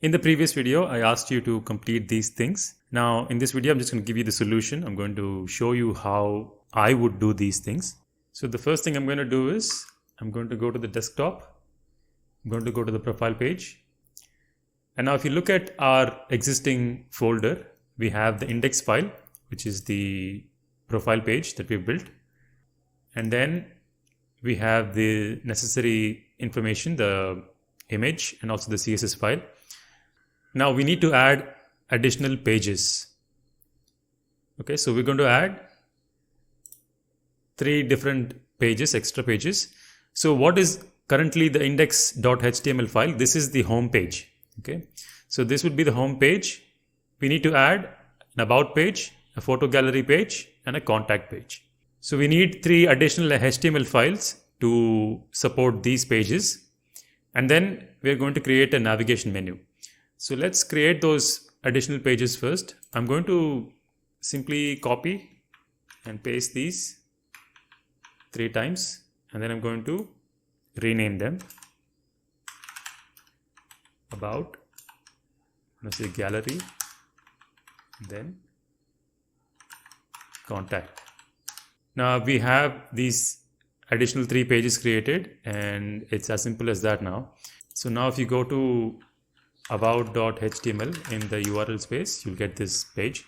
In the previous video, I asked you to complete these things. Now, in this video, I'm just going to give you the solution. I'm going to show you how I would do these things. So the first thing I'm going to do is I'm going to go to the desktop. I'm going to go to the profile page. And now if you look at our existing folder, we have the index file, which is the profile page that we've built. And then we have the necessary information, the image and also the CSS file. Now we need to add additional pages. Okay, so we're going to add 3 different pages, extra pages. So what is currently the index.html file? This is the home page. Okay, so this would be the home page. We need to add an about page, a photo gallery page, and a contact page. So we need 3 additional HTML files to support these pages. And then we're going to create a navigation menu. So let's create those additional pages first. I'm going to simply copy and paste these 3 times. And then I'm going to rename them. About, I'm going to say gallery, then contact. Now we have these additional 3 pages created, and it's as simple as that now. So now if you go to about.html in the URL space, you'll get this page.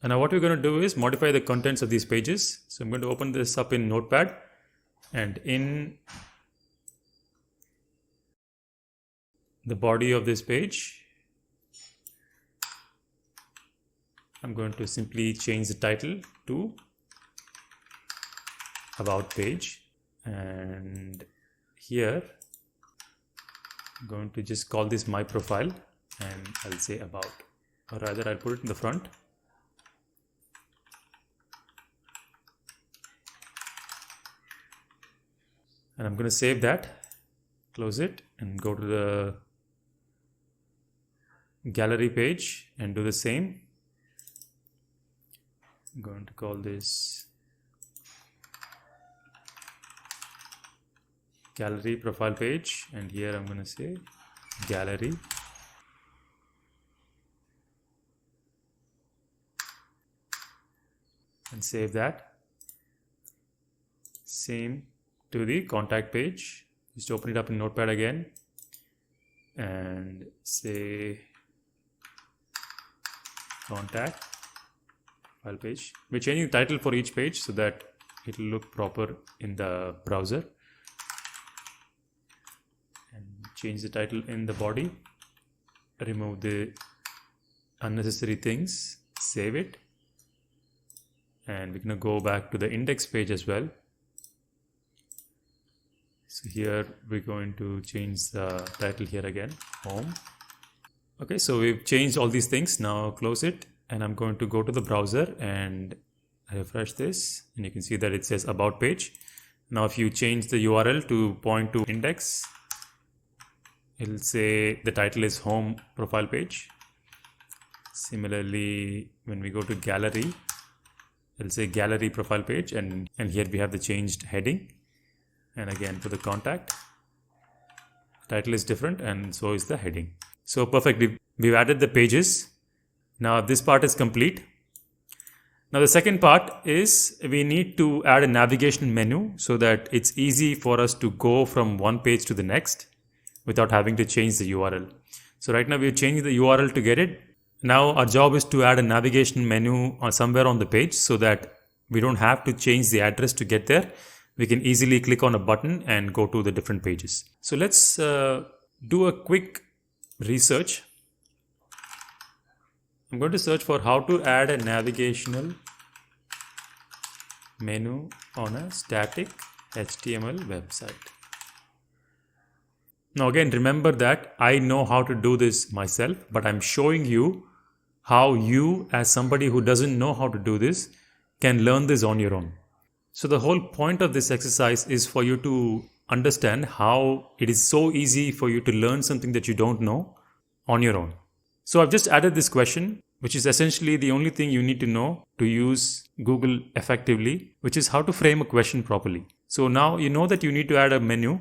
And now what we're going to do is modify the contents of these pages. So I'm going to open this up in Notepad, and in the body of this page, I'm going to simply change the title to about page, and here I'm going to just call this my profile, and I'll say about, or rather I'll put it in the front. And I'm going to save that, close it, and go to the gallery page and do the same. I'm going to call this gallery profile page, and here I'm going to say gallery. And save that. Same to the contact page. Just open it up in Notepad again and say contact file page. We're changing the title for each page so that it will look proper in the browser. And change the title in the body. Remove the unnecessary things. Save it. And we're going to go back to the index page as well. So here we're going to change the title here again, home. Okay, so we've changed all these things. Now close it, and I'm going to go to the browser and refresh this, and you can see that it says about page. Now if you change the URL to point to index, it'll say the title is home profile page. Similarly, when we go to gallery, it'll say gallery profile page, and here we have the changed heading. And again for the contact, title is different and so is the heading. So perfect, we've added the pages. Now this part is complete. Now the second part is we need to add a navigation menu so that it's easy for us to go from one page to the next without having to change the URL. So right now we've changed the URL to get it. Now our job is to add a navigation menu somewhere on the page so that we don't have to change the address to get there. We can easily click on a button and go to the different pages. So let's do a quick research. I'm going to search for how to add a navigational menu on a static HTML website. Now again, remember that I know how to do this myself, but I'm showing you how you, as somebody who doesn't know how to do this, can learn this on your own. So the whole point of this exercise is for you to understand how it is so easy for you to learn something that you don't know on your own. So I've just added this question, which is essentially the only thing you need to know to use Google effectively, which is how to frame a question properly. So now you know that you need to add a menu.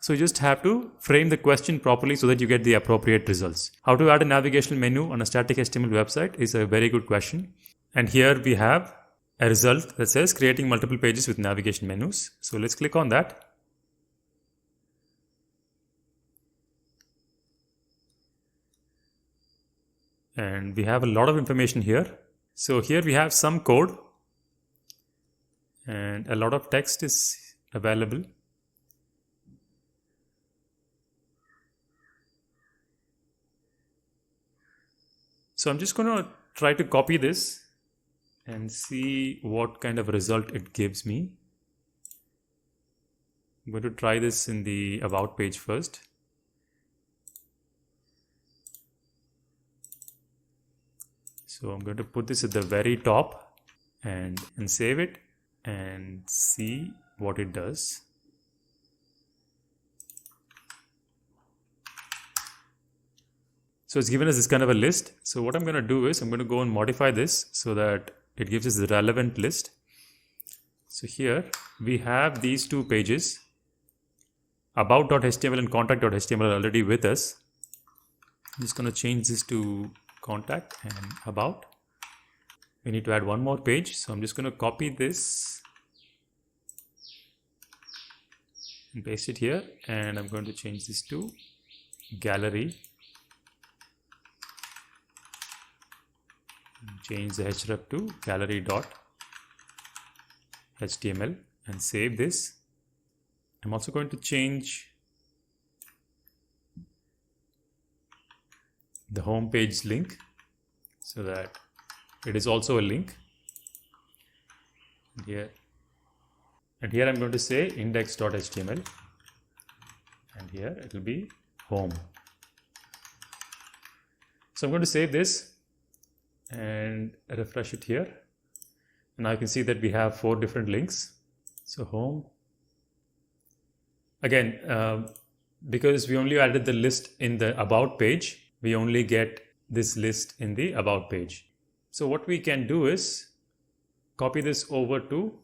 So you just have to frame the question properly so that you get the appropriate results. How to add a navigational menu on a static HTML website is a very good question. And here we have a result that says creating multiple pages with navigation menus. So let's click on that. And we have a lot of information here. So here we have some code and a lot of text is available. So I'm just going to try to copy this and see what kind of result it gives me. I'm going to try this in the about page first. So I'm going to put this at the very top and save it and see what it does. So it's given us this kind of a list. So what I'm going to do is I'm going to go and modify this so that it gives us the relevant list. So here we have these two pages, about.html and contact.html are already with us. I'm just going to change this to contact and about. We need to add one more page. So I'm just going to copy this and paste it here. And I'm going to change this to gallery. Change the href to gallery.html and save this. I'm also going to change the home page link so that it is also a link. And here I'm going to say index.html and here it will be home. So I'm going to save this and refresh it here. And now you can see that we have 4 different links. So home. Again, because we only added the list in the about page, we only get this list in the about page. So what we can do is copy this over to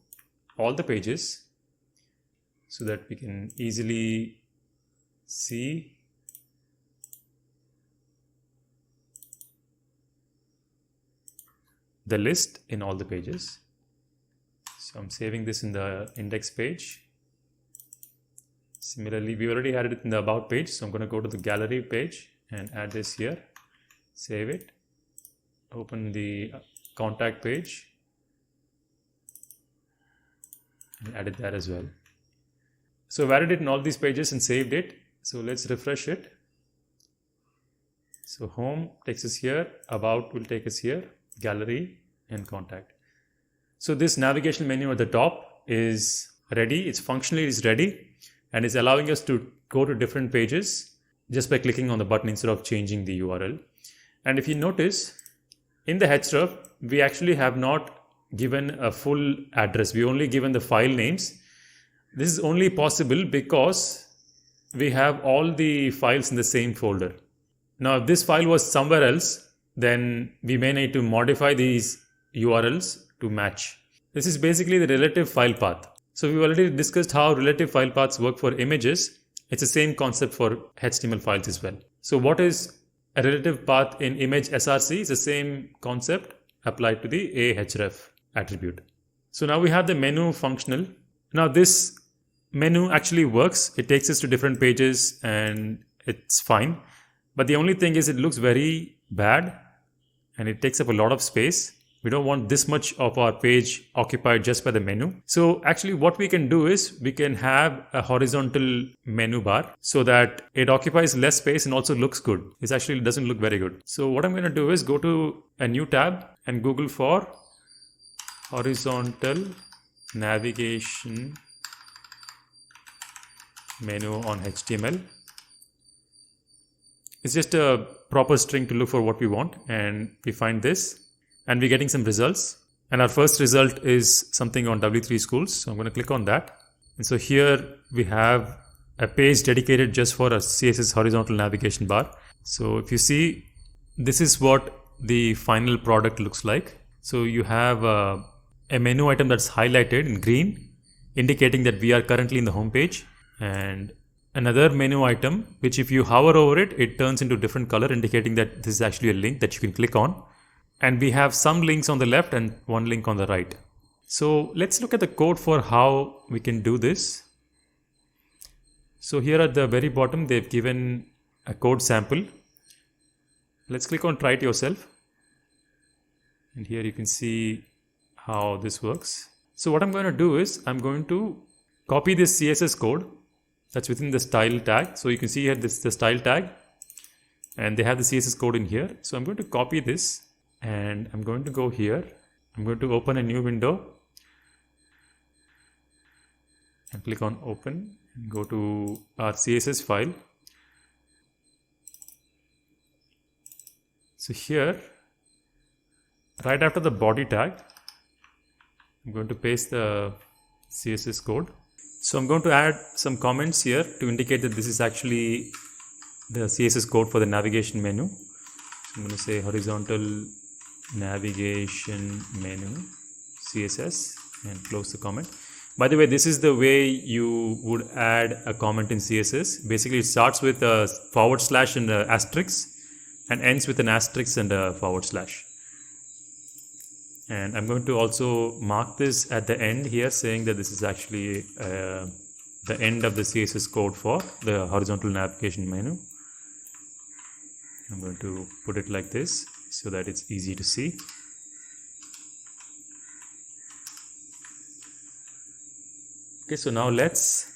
all the pages so that we can easily see the list in all the pages. So I'm saving this in the index page. Similarly, we already had it in the about page. So I'm going to go to the gallery page and add this here. Save it. Open the contact page and add it there as well. So I've added it in all these pages and saved it. So let's refresh it. So home takes us here, about will take us here, gallery and contact. So this navigation menu at the top is ready. It's functionally ready and it's allowing us to go to different pages just by clicking on the button instead of changing the URL. And if you notice, in the href, we actually have not given a full address. We only given the file names. This is only possible because we have all the files in the same folder. Now, if this file was somewhere else, then we may need to modify these URLs to match. This is basically the relative file path. So we've already discussed how relative file paths work for images. It's the same concept for HTML files as well. So what is a relative path in image src? Is the same concept applied to the ahref attribute. So now we have the menu functional. Now this menu actually works. It takes us to different pages and it's fine. But the only thing is it looks very bad and it takes up a lot of space. We don't want this much of our page occupied just by the menu. So actually what we can do is we can have a horizontal menu bar so that it occupies less space and also looks good. This actually doesn't look very good. So what I'm going to do is go to a new tab and Google for horizontal navigation menu on HTML. It's just a proper string to look for what we want and we find this. And we're getting some results. And our first result is something on W3 Schools. So I'm going to click on that. And so here we have a page dedicated just for a CSS horizontal navigation bar. So if you see, this is what the final product looks like. So you have a menu item that's highlighted in green, indicating that we are currently in the home page, and another menu item, which if you hover over it, it turns into a different color, indicating that this is actually a link that you can click on. And we have some links on the left and one link on the right. So let's look at the code for how we can do this. So here at the very bottom, they've given a code sample. Let's click on try it yourself. And here you can see how this works. So what I'm going to do is I'm going to copy this CSS code that's within the style tag. So you can see here this is the style tag and they have the CSS code in here. So I'm going to copy this and I'm going to go here. I'm going to open a new window and click on open and go to our CSS file. So here, right after the body tag, I'm going to paste the CSS code. So I'm going to add some comments here to indicate that this is actually the CSS code for the navigation menu. So I'm going to say horizontal navigation menu CSS and close the comment. By the way, this is the way you would add a comment in CSS. Basically, it starts with a / and an asterisk and ends with an asterisk and a /. And I'm going to also mark this at the end here, saying that this is actually the end of the CSS code for the horizontal navigation menu. I'm going to put it like this so that it's easy to see. Okay, so now let's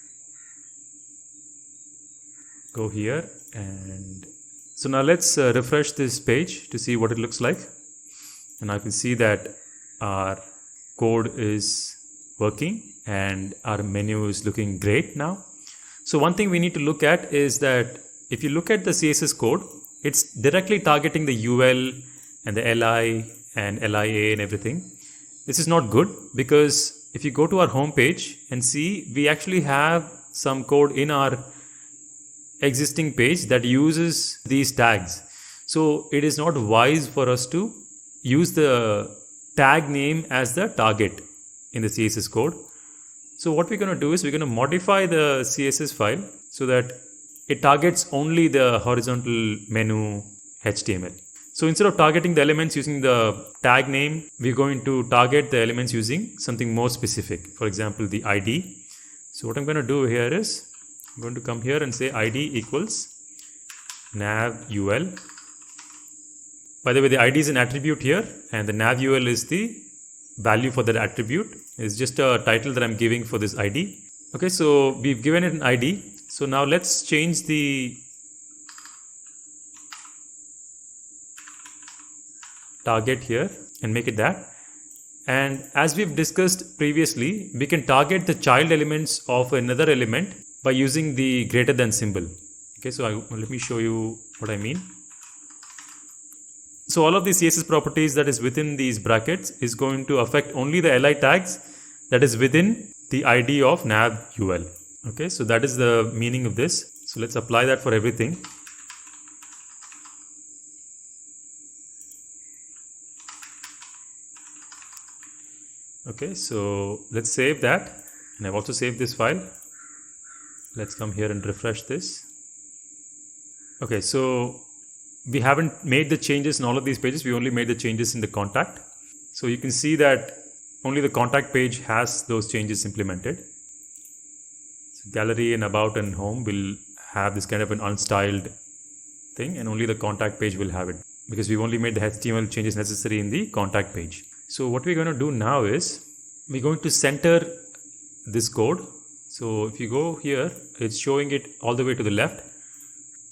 go here and so now let's refresh this page to see what it looks like. And I can see that our code is working and our menu is looking great now. So one thing we need to look at is that if you look at the CSS code, it's directly targeting the UL and the LI and LIA and everything. This is not good because if you go to our home page and see, we actually have some code in our existing page that uses these tags. So it is not wise for us to use the tag name as the target in the CSS code. So what we're going to do is we're going to modify the CSS file so that it targets only the horizontal menu HTML. So instead of targeting the elements using the tag name, we're going to target the elements using something more specific. For example, the ID. So what I'm going to do here is I'm going to come here and say ID equals nav UL. By the way, the ID is an attribute here and the nav UL is the value for that attribute. It's just a title that I'm giving for this ID. Okay, so we've given it an ID. So now let's change the target here and make it that. And as we've discussed previously, we can target the child elements of another element by using the greater than symbol. Okay, so let me show you what I mean. So all of the CSS properties that is within these brackets is going to affect only the LI tags that is within the ID of nav UL. Okay, so that is the meaning of this. So let's apply that for everything. Okay, so let's save that. And I've also saved this file. Let's come here and refresh this. Okay, so we haven't made the changes in all of these pages. We only made the changes in the contact. So you can see that only the contact page has those changes implemented. So gallery and about and home will have this kind of an unstyled thing, and only the contact page will have it because we've only made the HTML changes necessary in the contact page. So what we're going to do now is we're going to center this code. So if you go here, it's showing it all the way to the left.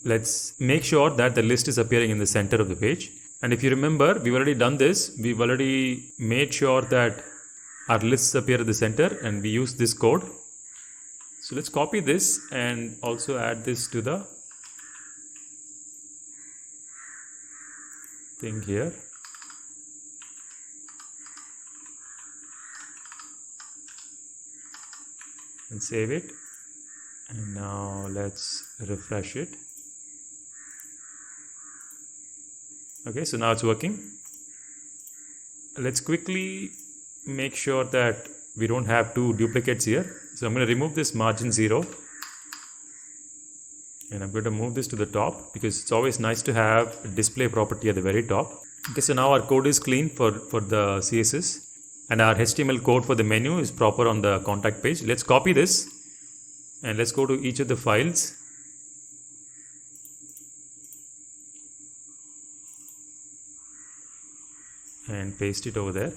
Let's make sure that the list is appearing in the center of the page. And if you remember, we've already done this. We've already made sure that our lists appear at the center and we use this code. So let's copy this and also add this to the thing here. And save it. And now let's refresh it. Okay, so now it's working. Let's quickly make sure that we don't have two duplicates here. So I'm going to remove this margin 0. And I'm going to move this to the top because it's always nice to have a display property at the very top. Okay, so now our code is clean for the CSS, and our HTML code for the menu is proper on the contact page. Let's copy this and let's go to each of the files. And paste it over there.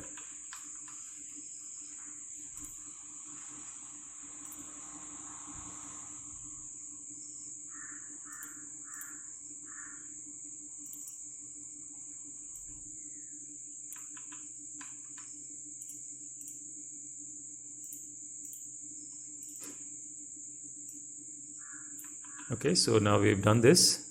Okay, so now we've done this.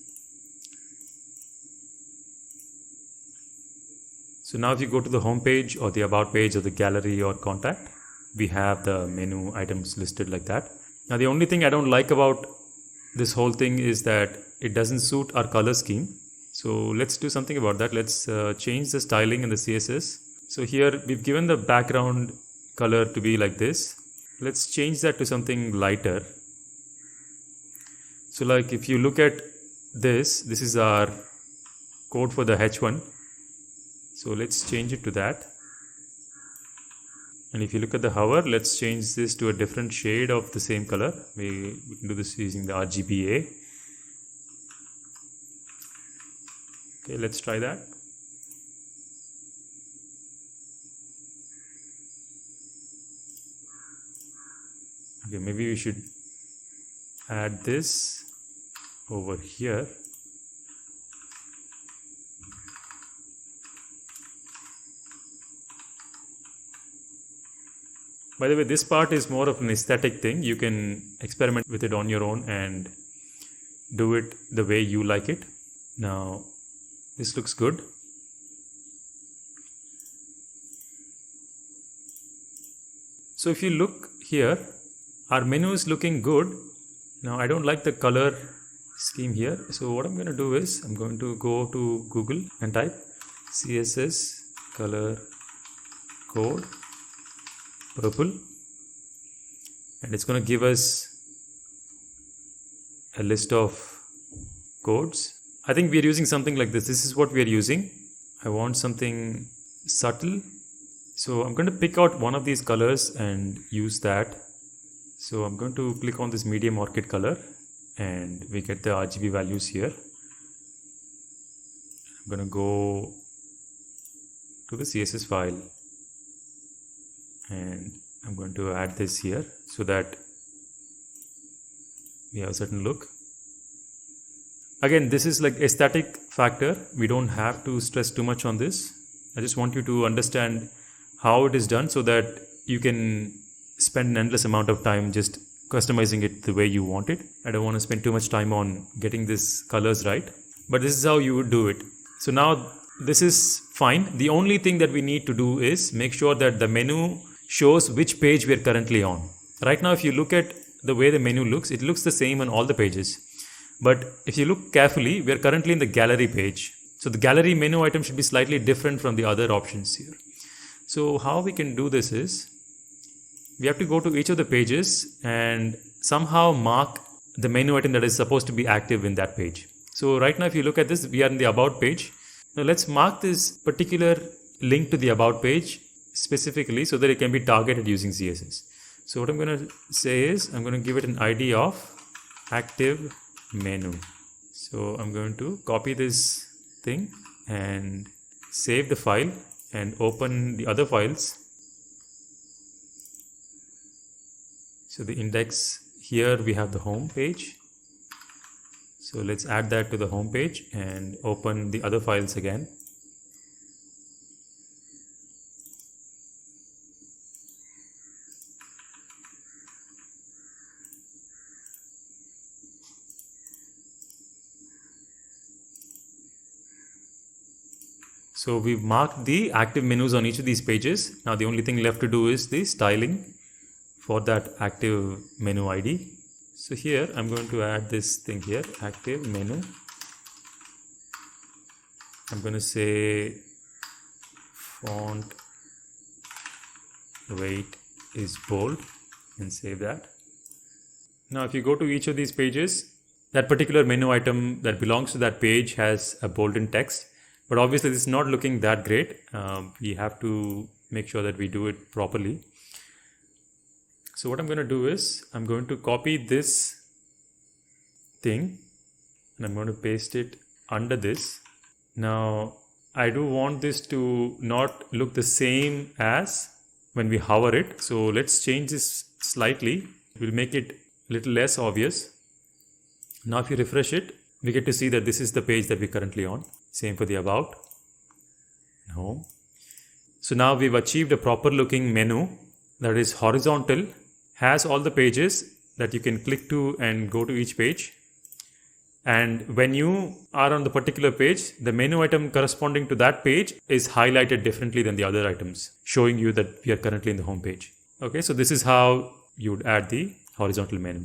So now if you go to the home page or the about page or the gallery or contact, we have the menu items listed like that. Now the only thing I don't like about this whole thing is that it doesn't suit our color scheme. So let's do something about that. Let's change the styling in the CSS. So here we've given the background color to be like this. Let's change that to something lighter. So like if you look at this is our code for the H1. So let's change it to that. And if you look at the hover, let's change this to a different shade of the same color. We can do this using the RGBA. Okay, let's try that. Okay, maybe we should add this over here. By the way, this part is more of an aesthetic thing. You can experiment with it on your own and do it the way you like it. Now, this looks good. So if you look here, our menu is looking good. Now, I don't like the color scheme here. So what I'm going to do is I'm going to go to Google and type CSS color code purple, and it's going to give us a list of codes. I think we are using something like this. This is what we are using. I want something subtle, so I'm going to pick out one of these colors and use that. So I'm going to click on this medium orchid color and we get the RGB values here. I'm going to go to the CSS file and I'm going to add this here so that we have a certain look. Again, this is like aesthetic factor. We don't have to stress too much on this. I just want you to understand how it is done so that you can spend an endless amount of time just customizing it the way you want it. I don't want to spend too much time on getting these colors right, but this is how you would do it. So now this is fine. The only thing that we need to do is make sure that the menu shows which page we are currently on. Right now, if you look at the way the menu looks, it looks the same on all the pages. But if you look carefully, we are currently in the gallery page. So the gallery menu item should be slightly different from the other options here. So how we can do this is, we have to go to each of the pages and somehow mark the menu item that is supposed to be active in that page. So right now, if you look at this, we are in the about page. Now let's mark this particular link to the about page specifically so that it can be targeted using CSS. So what I'm going to say is I'm going to give it an ID of active menu. So I'm going to copy this thing and save the file and open the other files. So the index here, we have the home page. So let's add that to the home page and open the other files again. So we've marked the active menus on each of these pages. Now the only thing left to do is the styling for that active menu ID. So here I'm going to add this thing here, active menu. I'm going to say font weight is bold and save that. Now if you go to each of these pages, that particular menu item that belongs to that page has a bolded text. But obviously this is not looking that great. We have to make sure that we do it properly. So what I'm going to do is I'm going to copy this thing and I'm going to paste it under this. Now I do want this to not look the same as when we hover it. So let's change this slightly. We'll make it a little less obvious. Now if you refresh it, we get to see that this is the page that we're currently on. Same for the about, home. So now we've achieved a proper looking menu that is horizontal, has all the pages that you can click to and go to each page. And when you are on the particular page, the menu item corresponding to that page is highlighted differently than the other items, showing you that we are currently in the home page. Okay, so this is how you would add the horizontal menu.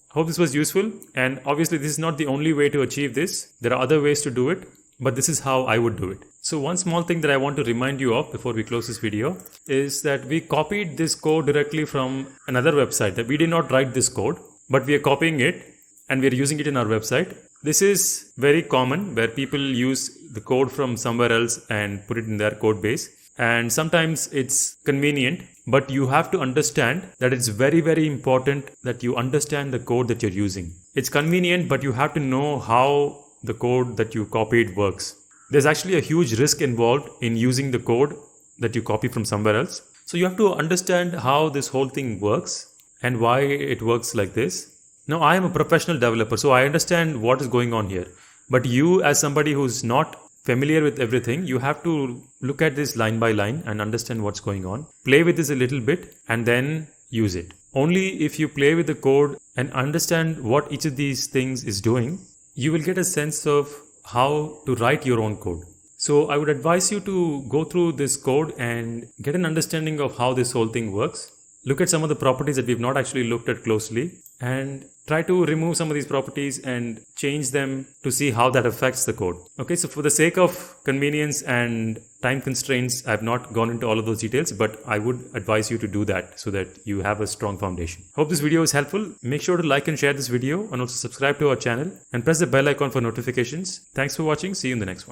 Hope this was useful, and obviously this is not the only way to achieve this. There are other ways to do it, but this is how I would do it. So one small thing that I want to remind you of before we close this video is that we copied this code directly from another website. That we did not write this code, but we are copying it and we are using it in our website. This is very common where people use the code from somewhere else and put it in their code base. And sometimes it's convenient, but you have to understand that it's very, very important that you understand the code that you're using. It's convenient, but you have to know how the code that you copied works. There's actually a huge risk involved in using the code that you copy from somewhere else. So you have to understand how this whole thing works and why it works like this. Now I am a professional developer, so I understand what is going on here. But you, as somebody who's not familiar with everything, you have to look at this line by line and understand what's going on. Play with this a little bit and then use it. Only if you play with the code and understand what each of these things is doing, you will get a sense of how to write your own code. So I would advise you to go through this code and get an understanding of how this whole thing works. Look at some of the properties that we've not actually looked at closely and try to remove some of these properties and change them to see how that affects the code. Okay, so for the sake of convenience and time constraints, I've not gone into all of those details, but I would advise you to do that so that you have a strong foundation. Hope this video is helpful. Make sure to like and share this video and also subscribe to our channel and press the bell icon for notifications. Thanks for watching. See you in the next one.